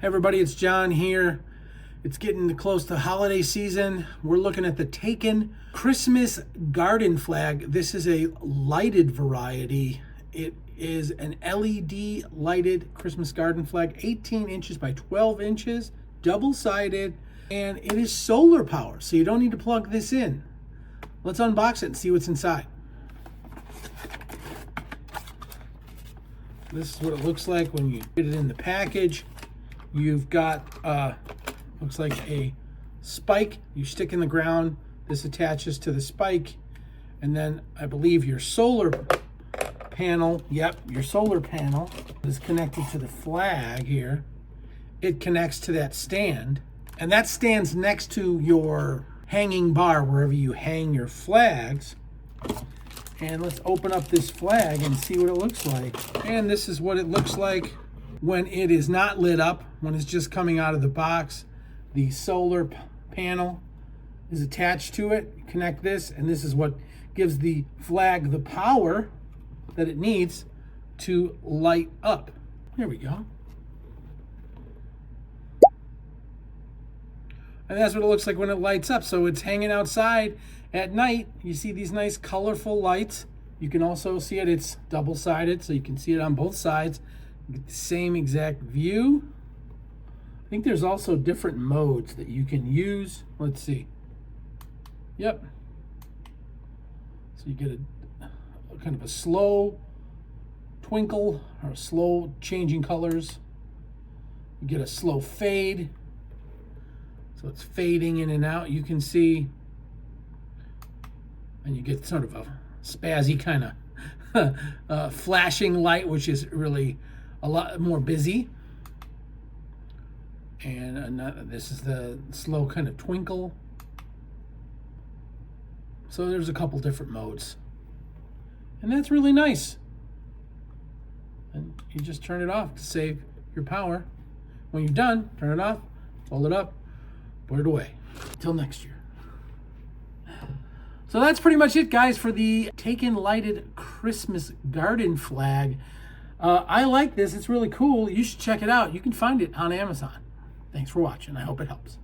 Hey everybody, it's John here. It's getting close to holiday season. We're looking at the Taken Christmas garden flag. This is a lighted variety. It is an LED lighted Christmas garden flag, 18 inches by 12 inches, double-sided, and it is solar power, so you don't need to plug this in. Let's unbox it and see what's inside. This is what it looks like when you get it in the package. You've got, looks like a spike you stick in the ground. This attaches to the spike. And then I believe your solar panel, your solar panel is connected to the flag here. It connects to that stand. And that stands next to your hanging bar, wherever you hang your flags. And let's open up this flag and see what it looks like. And this is what it looks like when it is not lit up, when it's just coming out of the box. The solar panel is attached to it. Connect this, and this is what gives the flag the power that it needs to light up. There we go. And that's what it looks like when it lights up. So it's hanging outside at night. You see these nice colorful lights. You can also see it, it's double-sided, so you can see it on both sides. You get the same exact view. I think there's also different modes that you can use. Let's see. Yep. So you get a kind of a slow twinkle or slow changing colors. You get a slow fade. So it's fading in and out. You can see, and you get sort of a spazzy kind of flashing light, which is really a lot more busy. And this is the slow kind of twinkle. So there's a couple different modes. And that's really nice. And you just turn it off to save your power. When you're done, turn it off, fold it up, put it away. Till next year. So that's pretty much it, guys, for the Taken lighted Christmas garden flag. I like this. It's really cool. You should check it out. You can find it on Amazon. Thanks for watching. I hope it helps.